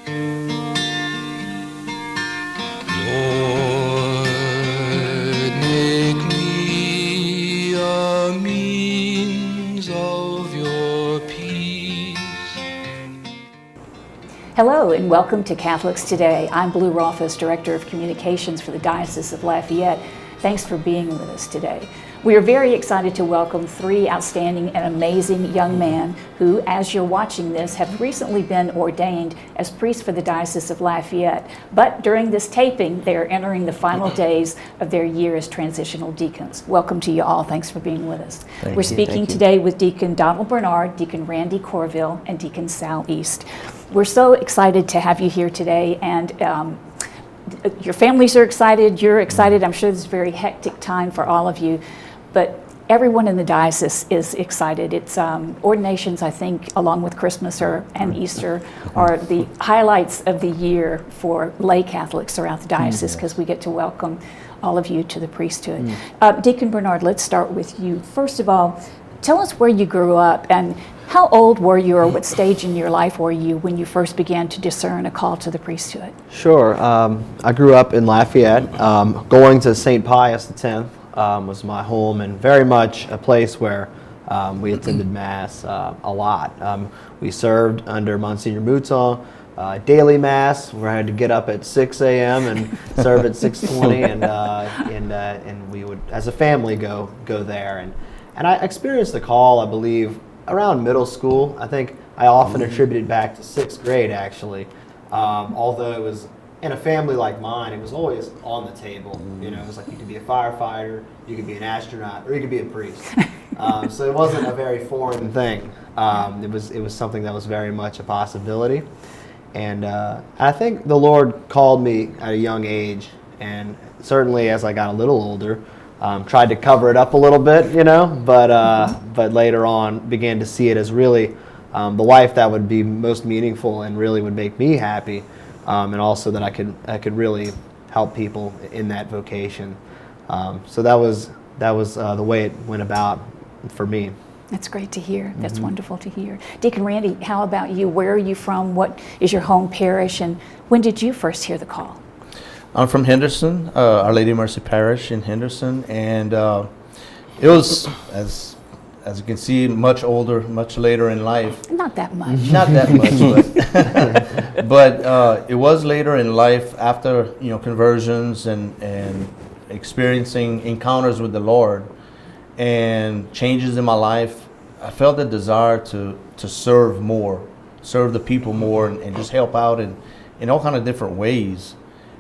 Lord, make me a means of your peace. Hello and welcome to Catholics Today. I'm Blue Rolfes, Director of Communications for the Diocese of Lafayette. Thanks for being with us today. We are very excited to welcome three outstanding and amazing young men who, as you're watching this, have recently been ordained as priests for the Diocese of Lafayette. But during this taping, they are entering the final days of their year as transitional deacons. Welcome to you all. Thanks for being with us. We're speaking today with Deacon Donald Bernard, Deacon Randy Corville, and Deacon Sal East. We're so excited to have you here today, and your families are excited, you're excited. I'm sure this is a very hectic time for all of you, but everyone in the diocese is excited. It's ordinations, I think, along with Christmas and Easter, are the highlights of the year for lay Catholics throughout the diocese, because we get to welcome all of you to the priesthood. Deacon Bernard, let's start with you. First of all, tell us where you grew up and how old were you, or what stage in your life were you when you first began to discern a call to the priesthood? Sure. I grew up in Lafayette. Going to St. Pius X was my home, and very much a place where we attended Mass a lot. We served under Monsignor Mouton, daily Mass, where I had to get up at 6 a.m. and serve at 6:20, and we would, as a family, go there. And I experienced the call, I believe, around middle school. I think I often attributed back to 6th grade, actually. Although it was in a family like mine, it was always on the table. You know, it was like you could be a firefighter, you could be an astronaut, or you could be a priest. So it wasn't a very foreign thing. It was something that was very much a possibility. And I think the Lord called me at a young age, and certainly as I got a little older, tried to cover it up a little bit, you know, but later on began to see it as really the life that would be most meaningful and really would make me happy, and also that I could really help people in that vocation. So that was the way it went about for me. That's great to hear. That's wonderful to hear. Deacon Randy, how about you? Where are you from? What is your home parish? And when did you first hear the call? I'm from Henderson, Our Lady of Mercy Parish in Henderson, and it was, as you can see, much older, much later in life. Not that much. Not that much, but it was later in life after conversions and experiencing encounters with the Lord and changes in my life. I felt a desire to serve more, serve the people more, and just help out in all kind of different ways.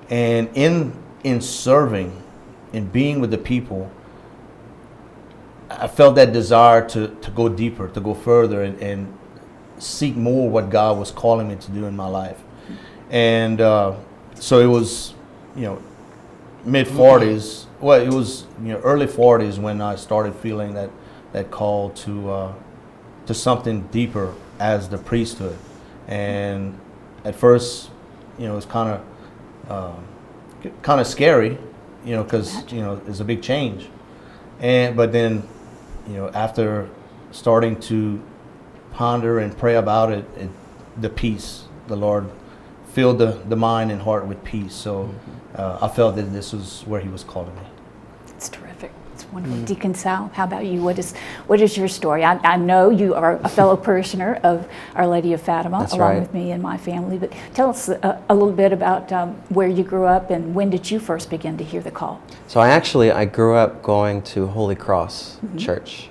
And in serving, in being with the people, I felt that desire to go deeper, to go further, and seek more what God was calling me to do in my life. And so it was, mid-40s. Well, it was early 40s when I started feeling that call to something deeper as the priesthood. And at first, it was kind of scary, because it's a big change. But then, after starting to ponder and pray about it, the peace, the Lord filled the mind and heart with peace. So I felt that this was where He was calling me. It's terrific. It's wonderful. Deacon Sal, how about you? What is your story? I know you are a fellow parishioner of Our Lady of Fatima, That's along right. with me and my family. But tell us a little bit about where you grew up and when did you first begin to hear the call? So I grew up going to Holy Cross Church,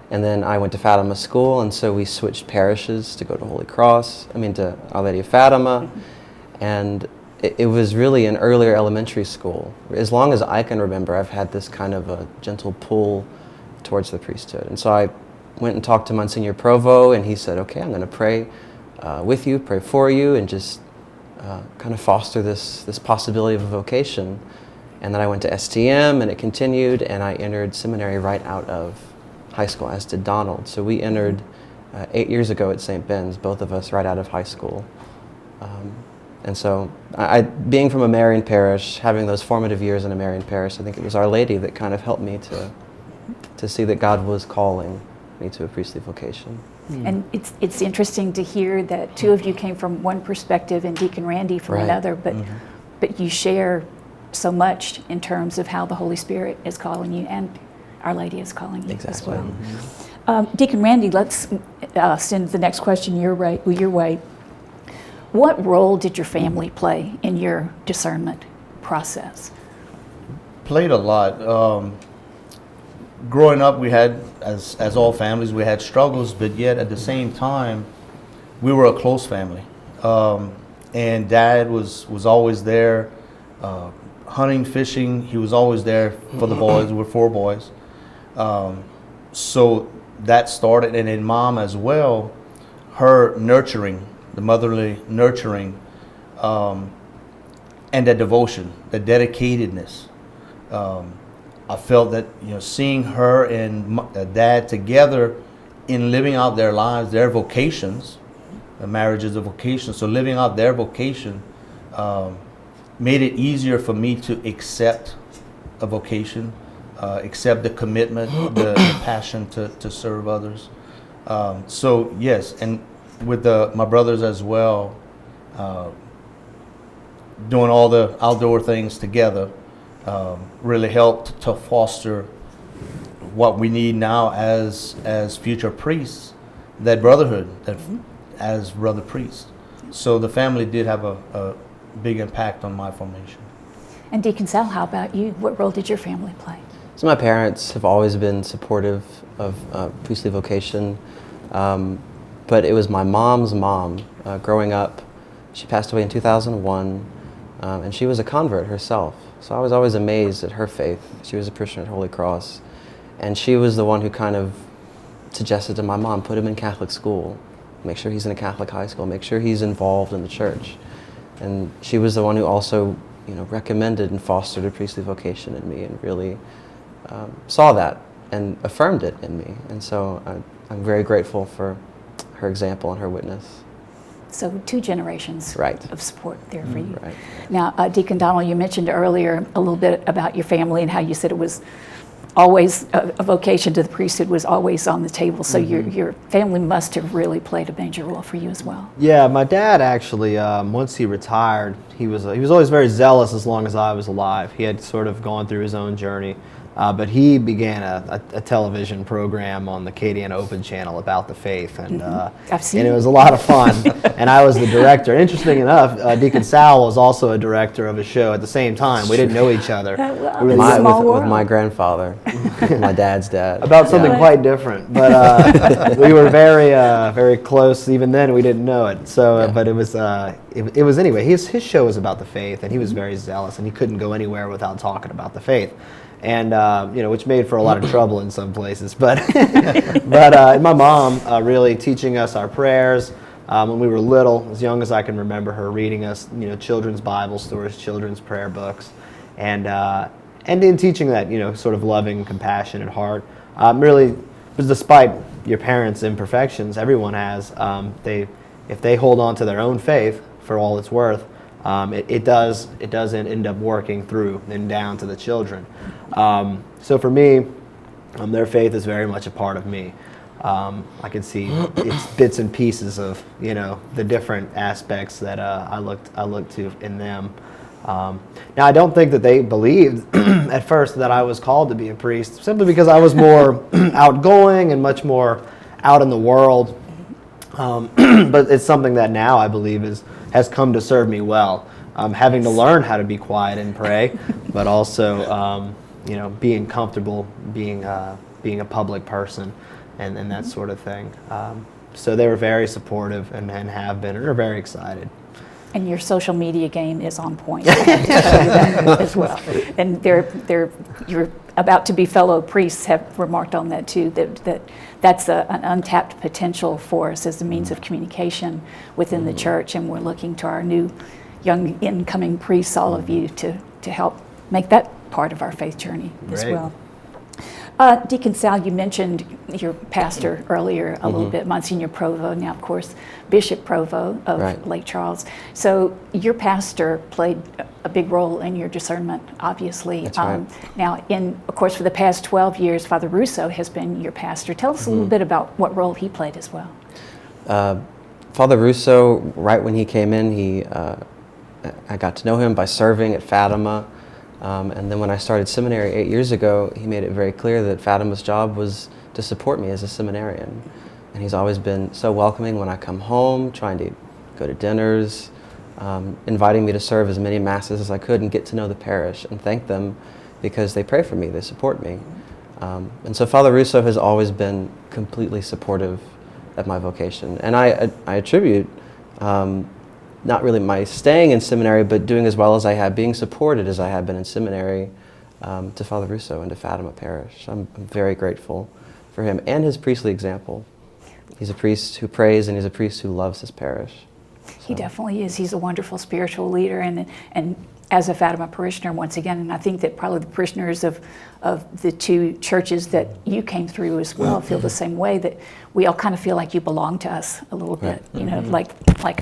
and then I went to Fatima School, and so we switched parishes to go to to Our Lady of Fatima, and it was really an earlier elementary school. As long as I can remember, I've had this kind of a gentle pull towards the priesthood. And so I went and talked to Monsignor Provo, and he said, okay, I'm going to pray with you, pray for you, and just kind of foster this possibility of a vocation. And then I went to STM, and it continued, and I entered seminary right out of high school, as did Donald. So we entered 8 years ago at St. Ben's, both of us right out of high school. And so being from a Marian parish, having those formative years in a Marian parish, I think it was Our Lady that kind of helped me to see that God was calling me to a priestly vocation. And it's interesting to hear that two of you came from one perspective and Deacon Randy from Right. another, but you share so much in terms of how the Holy Spirit is calling you and Our Lady is calling you as Exactly. well. Deacon Randy, let's send the next question your way. What role did your family play in your discernment process? Played a lot. Growing up, we had, as all families, we had struggles, but yet at the same time, we were a close family. And Dad was always there, hunting, fishing. He was always there for the boys. We're 4 boys. So that started, and then Mom as well, her nurturing, the motherly nurturing, and that devotion, the dedicatedness. I felt that, seeing her and Dad together in living out their lives, their vocations, marriage is a vocation, so living out their vocation made it easier for me to accept a vocation, accept the commitment, the passion to serve others. So yes, and with my brothers as well, doing all the outdoor things together really helped to foster what we need now as future priests, that brotherhood, that as brother priest. So the family did have a big impact on my formation. And Deacon Sal, how about you? What role did your family play? So my parents have always been supportive of priestly vocation, but it was my mom's mom. Growing up, she passed away in 2001, and she was a convert herself. So I was always amazed at her faith. She was a Christian at Holy Cross, and she was the one who kind of suggested to my mom, put him in Catholic school, make sure he's in a Catholic high school, make sure he's involved in the church. And she was the one who also, recommended and fostered a priestly vocation in me, and really saw that and affirmed it in me. And so I'm very grateful for her example and her witness. So 2 generations Right. of support there for you. Right. Now, Deacon Donald, you mentioned earlier a little bit about your family and how you said it was always a vocation to the priesthood was always on the table. So your family must have really played a major role for you as well. Yeah, my dad actually, once he retired, he was always very zealous as long as I was alive. He had sort of gone through his own journey, but he began a television program on the KDN Open channel about the faith, and I've seen and it it. was a lot of fun. And I was the director. Interesting enough, Deacon Sal was also a director of a show at the same time. We didn't know each other. Well, We were it's a small With world. my grandfather, my dad's dad. about something Yeah. quite different, but we were very close. Even then, we didn't know it. So, Yeah. but it was anyway. His show was about the faith, and he was very zealous, and he couldn't go anywhere without talking about the faith, and which made for a lot of trouble in some places. But but my mom really teaching us our prayers. When we were little, as young as I can remember her reading us, children's Bible stories, children's prayer books, and in teaching that, sort of loving, compassionate heart. Really, because despite your parents' imperfections, everyone has. If they hold on to their own faith for all it's worth, it doesn't end up working through and down to the children. So for me, their faith is very much a part of me. I can see it's bits and pieces of the different aspects that I look to in them. Now I don't think that they believed at first that I was called to be a priest, simply because I was more outgoing and much more out in the world. But it's something that now I believe has come to serve me well. Having to learn how to be quiet and pray, but also being comfortable being a public person. And that sort of thing. So they were very supportive and have been, and are very excited. And your social media game is on point. I have to tell you that as well. And you're about to be fellow priests have remarked on that too. That's an untapped potential for us as a means of communication within the church, and we're looking to our new young incoming priests, all of you, to help make that part of our faith journey as Great. well. Deacon Sal, you mentioned your pastor earlier a little bit, Monsignor Provo, now of course Bishop Provo of Right. Lake Charles. So your pastor played a big role in your discernment, obviously. That's right. Now, of course, for the past 12 years, Father Russo has been your pastor. Tell us a little bit about what role he played as well. Father Russo, right when he came in, I got to know him by serving at Fatima. And then when I started seminary 8 years ago, he made it very clear that Fatima's job was to support me as a seminarian. And he's always been so welcoming when I come home, trying to go to dinners, inviting me to serve as many masses as I could and get to know the parish and thank them because they pray for me, they support me. And so Father Russo has always been completely supportive of my vocation. And I attribute not really my staying in seminary, but doing as well as I have, being supported as I have been in seminary, to Father Russo and to Fatima Parish. I'm very grateful for him and his priestly example. He's a priest who prays and he's a priest who loves his parish. He definitely is. He's a wonderful spiritual leader, and as a Fatima parishioner, once again, and I think that probably the parishioners of the two churches that you came through as well feel the same way, that we all kind of feel like you belong to us a little bit, you know, like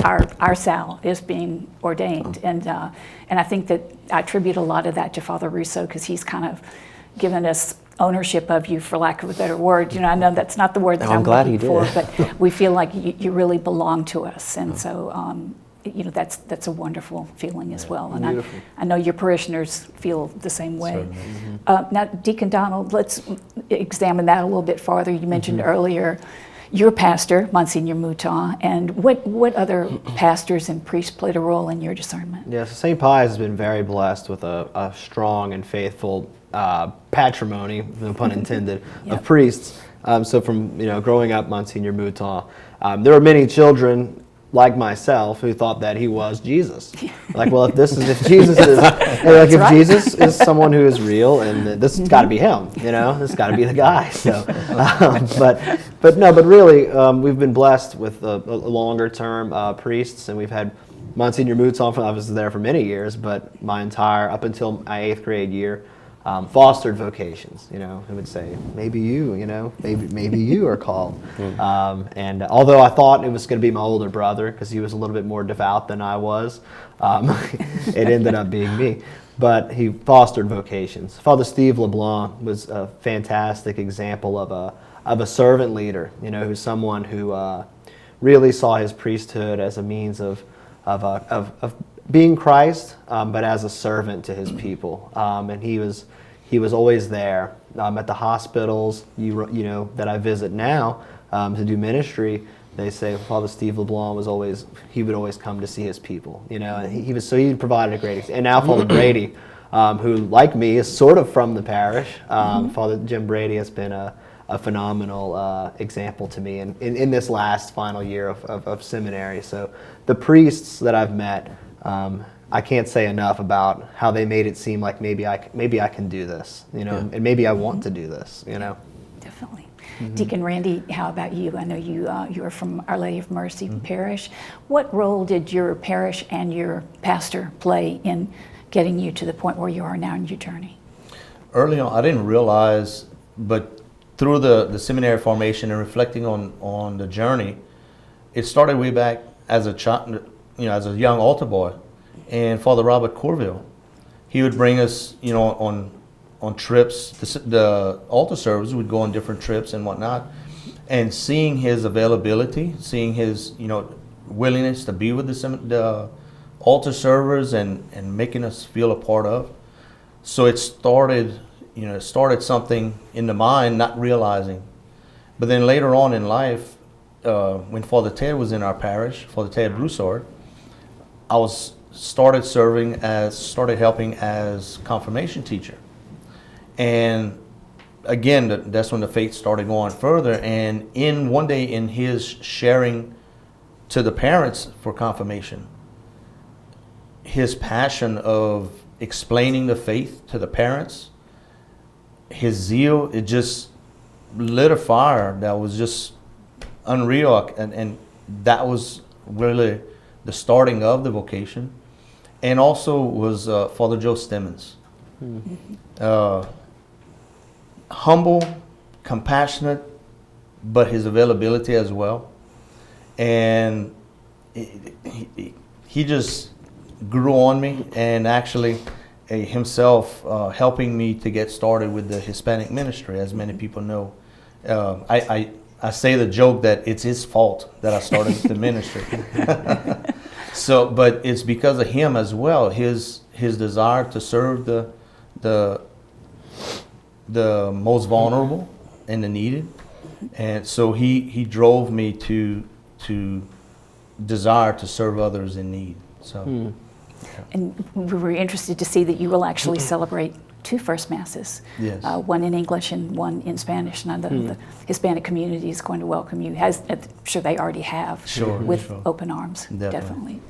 our Sal is being ordained, and I think that I attribute a lot of that to Father Russo, because he's kind of given us ownership of you, for lack of a better word. You know, I know that's not the word that I'm glad looking he for, did. but we feel like you really belong to us, and so you know, that's a wonderful feeling as well. And I know your parishioners feel the same way. Now, Deacon Donald, let's examine that a little bit farther. You mentioned earlier your pastor, Monsignor Mouton, and what other pastors and priests played a role in your discernment? Yeah, so St. Pius has been very blessed with a strong and faithful patrimony, no pun intended, of priests. So from growing up, Monsignor Mouton, there were many children like myself who thought that he was Jesus. Like, well, if Jesus is if Jesus is someone who is real, and this has got to be him, this has got to be the guy. So, but really, we've been blessed with a longer term priests, and we've had Monsignor Mouton. I was there for many years, but up until my 8th grade year, fostered vocations, who would say, maybe you are called. And although I thought it was going to be my older brother, because he was a little bit more devout than I was, it ended up being me. But he fostered vocations. Father Steve LeBlanc was a fantastic example of a servant leader, who's someone who really saw his priesthood as a means of being Christ, but as a servant to his people, and he was always there at the hospitals. That I visit now to do ministry. They say Father Steve LeBlanc would always come to see his people. And he provided a great example. And now Father Brady, who like me is sort of from the parish. Father Jim Brady has been a phenomenal example to me in this last final year of seminary. So the priests that I've met, I can't say enough about how they made it seem like maybe I can do this, and maybe I want to do this, Definitely. Deacon Randy, how about you? I know you are from Our Lady of Mercy Parish. What role did your parish and your pastor play in getting you to the point where you are now in your journey? Early on, I didn't realize, but through the seminary formation and reflecting on the journey, it started way back as a child, as a young altar boy. And Father Robert Corville, he would bring us, on trips. The altar service would go on different trips and whatnot. And seeing his availability, seeing his, willingness to be with the altar servers and making us feel a part of. So it started something in the mind, not realizing. But then later on in life, when Father Ted was in our parish, Father Ted Broussard, I started helping as confirmation teacher. And again, that's when the faith started going further. And one day in his sharing to the parents for confirmation, his passion of explaining the faith to the parents, his zeal, it just lit a fire that was just unreal. And that was really the starting of the vocation. And also was Father Joe Stemmons. humble, compassionate, but his availability as well. And he just grew on me, and actually himself helping me to get started with the Hispanic ministry, as many people know. I say the joke that it's his fault that I started the ministry. So, but it's because of him as well. His desire to serve the most vulnerable and the needed, and so he drove me to desire to serve others in need. So, And we were interested to see that you will actually celebrate 2 First Masses, Yes. One in English and one in Spanish. And I know the Hispanic community is going to welcome you. I'm sure they already have, Sure, with sure. open arms, Definitely. definitely.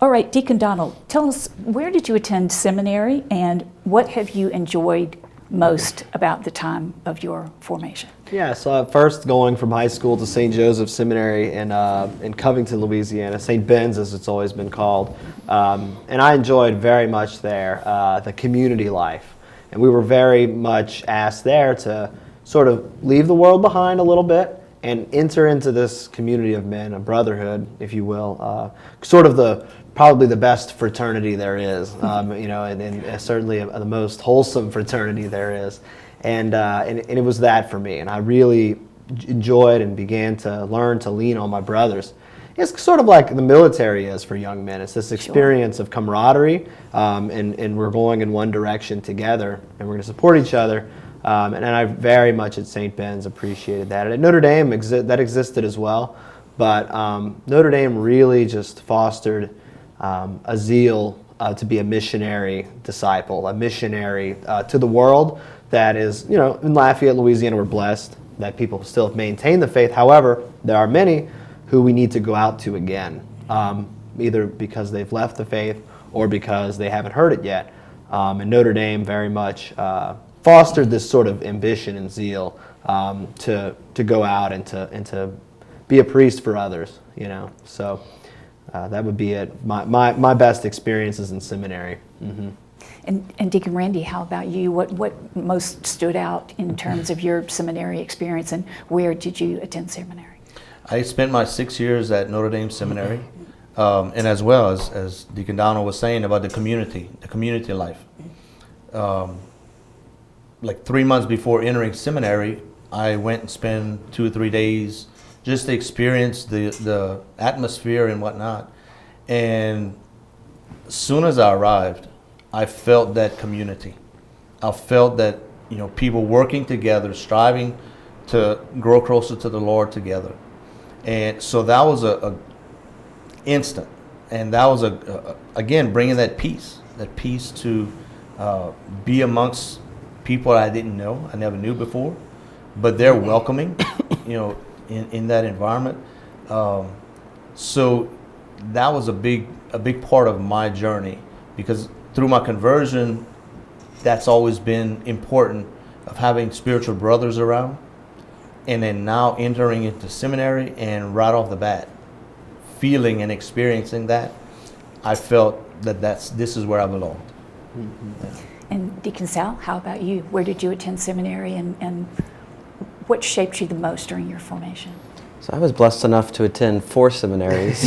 All right, Deacon Donald, tell us, where did you attend seminary, and what have you enjoyed most about the time of your formation? Yeah, so first going from high school to St. Joseph Seminary in Covington, Louisiana, St. Ben's as it's always been called, and I enjoyed very much there the community life, and we were very much asked there to sort of leave the world behind a little bit and enter into this community of men, a brotherhood, if you will, sort of probably the best fraternity there is, and certainly the most wholesome fraternity there is. And it was that for me, and I really enjoyed and began to learn to lean on my brothers. It's sort of like the military is for young men. It's this experience of camaraderie, and we're going in one direction together, and we're going to support each other. And I very much at St. Ben's appreciated that. And at Notre Dame, that existed as well, but Notre Dame really just fostered a zeal to be a missionary disciple, a missionary to the world. That is, in Lafayette, Louisiana, we're blessed that people still maintain the faith. However, there are many who we need to go out to again, either because they've left the faith or because they haven't heard it yet. And Notre Dame very much fostered this sort of ambition and zeal to go out and to be a priest for others. So that would be it. My best experiences in seminary. Mm-hmm. And Deacon Randy, how about you? What most stood out in terms of your seminary experience, and where did you attend seminary? I spent my 6 years at Notre Dame Seminary, and as well as Deacon Donald was saying about the community life. Like 3 months before entering seminary, I went and spent 2 or 3 days just to experience the atmosphere and whatnot. And as soon as I arrived, I felt that community. I felt that people working together, striving to grow closer to the Lord together. And so that was a instant, and that was again bringing that peace to be amongst people I didn't know, I never knew before, but they're welcoming, in that environment. So that was a big part of my journey, because through my conversion, that's always been important, of having spiritual brothers around. And then now entering into seminary, and right off the bat, feeling and experiencing that, I felt that this is where I belonged. Mm-hmm. And Deacon Sal, how about you? Where did you attend seminary, and what shaped you the most during your formation? So I was blessed enough to attend 4 seminaries.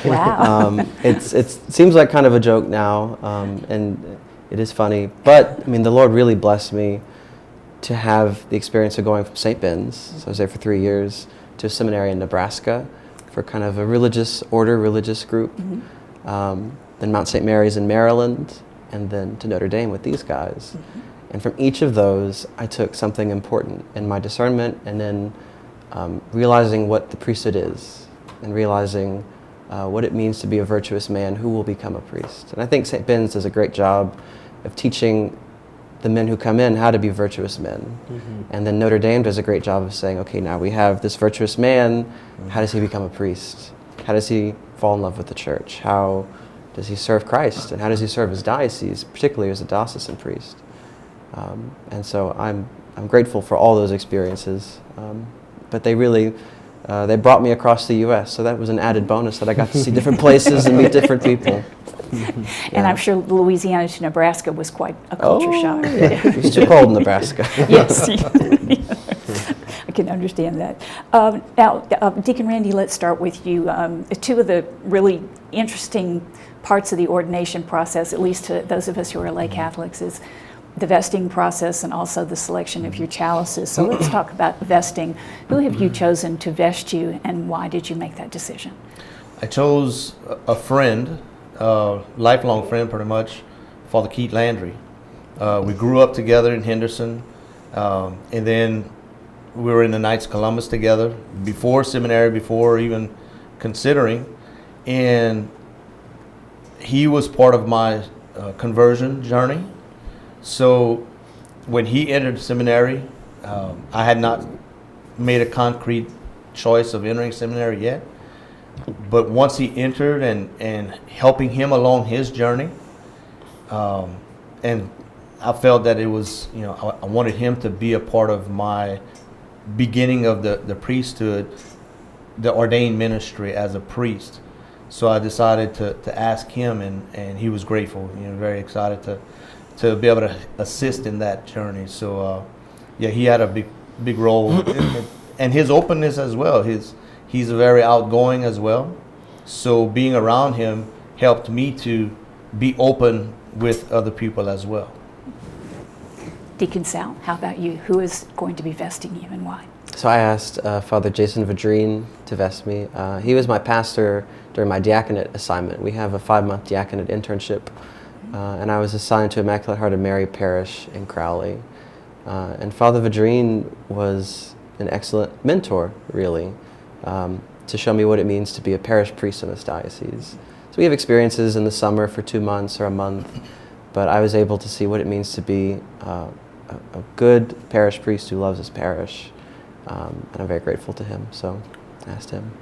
Wow. It seems like kind of a joke now, and it is funny. But I mean, the Lord really blessed me to have the experience of going from St. Ben's, so I was there for 3 years, to a seminary in Nebraska for kind of a religious group. Mm-hmm. Then Mount St. Mary's in Maryland, and then to Notre Dame with these guys. Mm-hmm. And from each of those, I took something important in my discernment, and then realizing what the priesthood is, and realizing what it means to be a virtuous man who will become a priest. And I think St. Ben's does a great job of teaching the men who come in how to be virtuous men. Mm-hmm. And then Notre Dame does a great job of saying, okay, now we have this virtuous man, how does he become a priest? How does he fall in love with the church? How does he serve Christ? And how does he serve his diocese, particularly as a diocesan priest? And so I'm grateful for all those experiences. But they really, they brought me across the U.S., so that was an added bonus, that I got to see different places and meet different people. And I'm sure Louisiana to Nebraska was quite a culture shock. It was too cold in Nebraska. Yes. I can understand that. Now, Deacon Randy, let's start with you. Two of the really interesting parts of the ordination process, at least to those of us who are lay Catholics, is the vesting process and also the selection of your chalices. So let's talk about vesting. Who have you chosen to vest you, and why did you make that decision? I chose a friend, lifelong friend pretty much, Father Keith Landry. We grew up together in Henderson, and then we were in the Knights of Columbus together before seminary, before even considering, and he was part of my conversion journey. So when he entered seminary, I had not made a concrete choice of entering seminary yet. But once he entered and helping him along his journey, and I felt that it was, I wanted him to be a part of my beginning of the priesthood, the ordained ministry as a priest. So I decided to ask him, and he was grateful, very excited to be able to assist in that journey. So yeah, he had a big role, and his openness as well. He's very outgoing as well. So being around him helped me to be open with other people as well. Deacon Sal, how about you? Who is going to be vesting you and why? So I asked Father Jason Vadrine to vest me. He was my pastor during my diaconate assignment. We have a 5-month diaconate internship, and I was assigned to Immaculate Heart of Mary Parish in Crowley. And Father Vadrine was an excellent mentor, really, to show me what it means to be a parish priest in this diocese. So we have experiences in the summer for 2 months or a month, but I was able to see what it means to be a good parish priest who loves his parish. And I'm very grateful to him, so I asked him.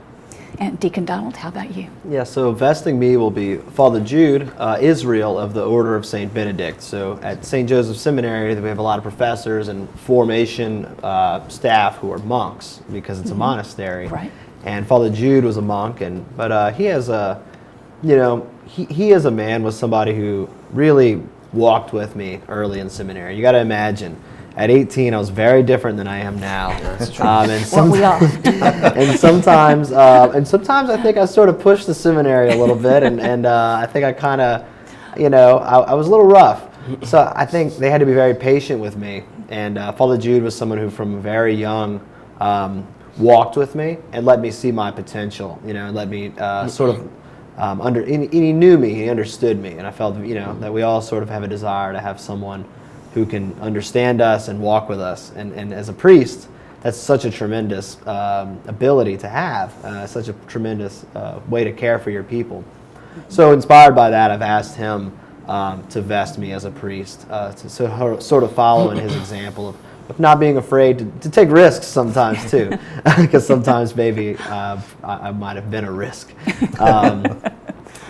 And Deacon Donald, how about you? Yeah, so vesting me will be Father Jude Israel of the Order of St. Benedict. So at St. Joseph Seminary, we have a lot of professors and formation staff who are monks because it's a monastery. Right. And Father Jude was a monk, but he has a, he is a man was somebody who really walked with me early in seminary. You got to imagine. At 18, I was very different than I am now. Well, we are. and sometimes I think I sort of pushed the seminary a little bit, and I think I kind of, I was a little rough. So I think they had to be very patient with me. And Father Jude was someone who, from very young, walked with me and let me see my potential. And let me he knew me, he understood me, and I felt that we all sort of have a desire to have someone who can understand us and walk with us. And as a priest, that's such a tremendous ability to have, such a tremendous way to care for your people. So inspired by that, I've asked him to vest me as a priest, to sort of follow in his example of not being afraid to take risks sometimes too, because sometimes maybe I might have been a risk.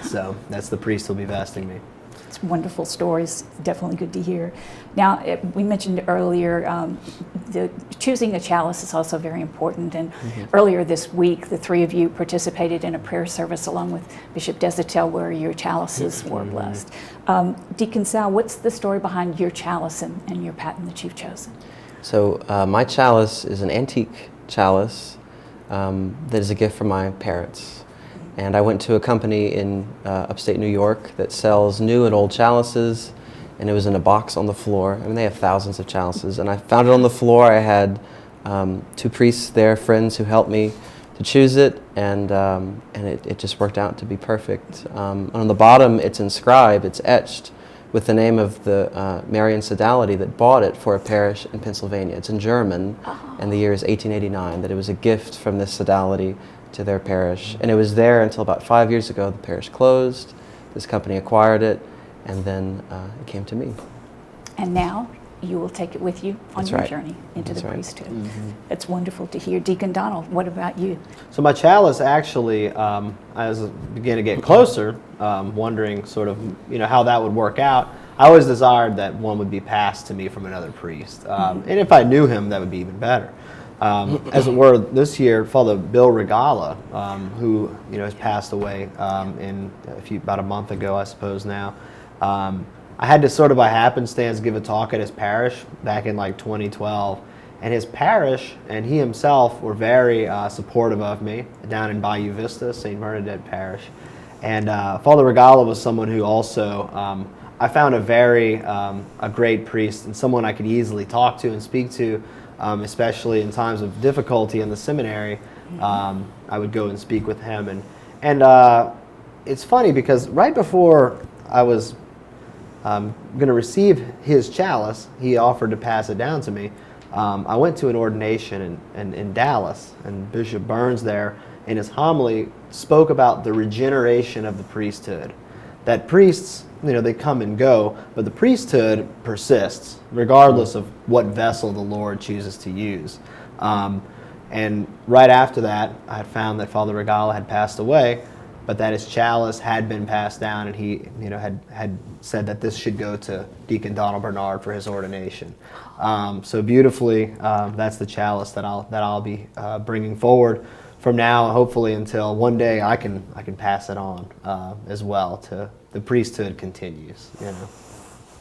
So that's the priest who'll be vesting me. It's wonderful stories, definitely good to hear. Now, we mentioned earlier choosing a chalice is also very important, and earlier this week, the three of you participated in a prayer service along with Bishop Desitel where your chalices were blessed. Deacon Sal, what's the story behind your chalice and your paten that you've chosen? So my chalice is an antique chalice that is a gift from my parents. And I went to a company in upstate New York that sells new and old chalices, and it was in a box on the floor. I mean, they have thousands of chalices, and I found it on the floor. I had 2 priests there, friends who helped me to choose it, and it just worked out to be perfect. On the bottom, it's inscribed, it's etched with the name of the Marian sodality that bought it for a parish in Pennsylvania. It's in German, and the year is 1889, that it was a gift from this sodality to their parish. And it was there until about 5 years ago. The parish closed, this company acquired it, and then it came to me. And now you will take it with you on your journey into the priesthood. It's wonderful to hear. Deacon Donald, what about you? So my chalice actually, as I began to get closer, wondering sort of, how that would work out, I always desired that one would be passed to me from another priest. And if I knew him, that would be even better. As it were, this year, Father Bill Regala, who has passed away about a month ago, I suppose now. I had to sort of by happenstance give a talk at his parish back in like 2012, and his parish and he himself were very supportive of me down in Bayou Vista, St. Bernadette Parish. And Father Regala was someone who also I found a great priest and someone I could easily talk to and speak to. Especially in times of difficulty in the seminary, I would go and speak with him. And it's funny because right before I was going to receive his chalice, he offered to pass it down to me. I went to an ordination in Dallas, and Bishop Burns there, in his homily, spoke about the regeneration of the priesthood. That priests, they come and go, but the priesthood persists, regardless of what vessel the Lord chooses to use. And right after that, I had found that Father Regala had passed away, but that his chalice had been passed down, and he, had said that this should go to Deacon Donald Bernard for his ordination. So beautifully, that's the chalice that I'll be bringing forward from now, hopefully until one day I can pass it on as well to the priesthood continues.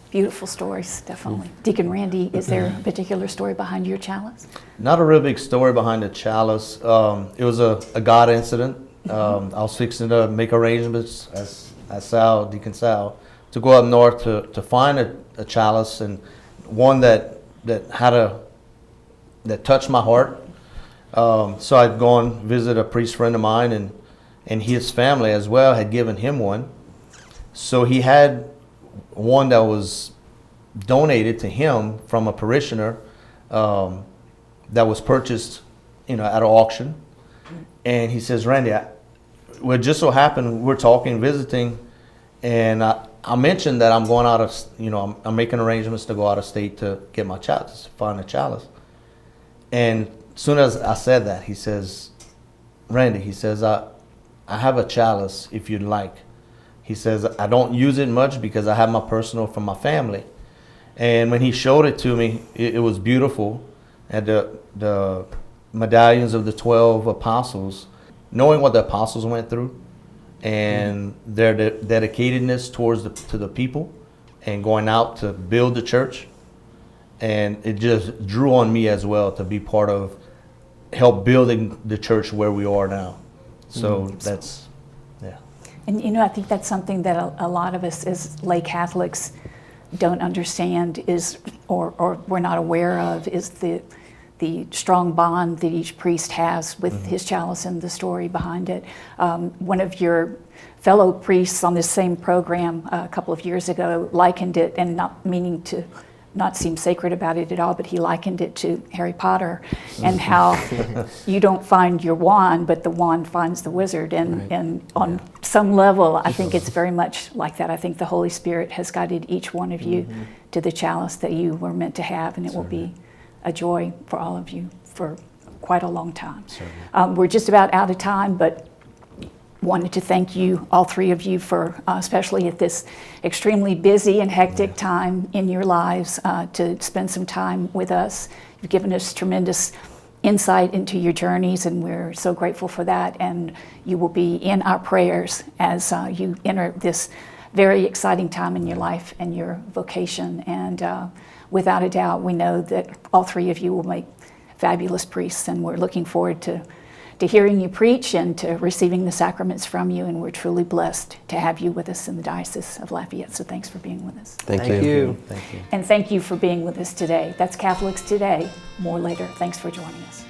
Beautiful stories, definitely. Deacon Randy, is there a particular story behind your chalice? Not a real big story behind the chalice. It was a God incident. I was fixing to make arrangements as Deacon Sal, to go up north to find a chalice, and one that touched my heart. So I'd gone visit a priest friend of mine, and his family as well had given him one. So he had one that was donated to him from a parishioner that was purchased, at an auction. And he says, Randy, well, it just so happened we're talking, visiting, and I mentioned that I'm going out of, I'm making arrangements to go out of state to get my chalice, find a chalice. And as soon as I said that, he says, Randy, he says, I have a chalice if you'd like. He says, I don't use it much because I have my personal from my family. And when he showed it to me, it was beautiful. And the medallions of the 12 apostles, knowing what the apostles went through and their dedicatedness to the people and going out to build the church. And it just drew on me as well to be part of help building the church where we are now. So that's, yeah. And I think that's something that a lot of us as lay Catholics don't understand or we're not aware of, is the strong bond that each priest has with his chalice and the story behind it. One of your fellow priests on this same program a couple of years ago likened it, and not meaning to not seem sacred about it at all, but he likened it to Harry Potter and how you don't find your wand, but the wand finds the wizard. And on some level, I think it's very much like that. I think the Holy Spirit has guided each one of you to the chalice that you were meant to have, and it will be a joy for all of you for quite a long time. We're just about out of time, but wanted to thank you, all three of you, for especially at this extremely busy and hectic time in your lives, to spend some time with us. You've given us tremendous insight into your journeys, and we're so grateful for that. And you will be in our prayers as you enter this very exciting time in your life and your vocation. And without a doubt, we know that all three of you will make fabulous priests, and we're looking forward to hearing you preach and to receiving the sacraments from you, and we're truly blessed to have you with us in the Diocese of Lafayette. So thanks for being with us. Thank you. And thank you for being with us today. That's Catholics Today. More later. Thanks for joining us.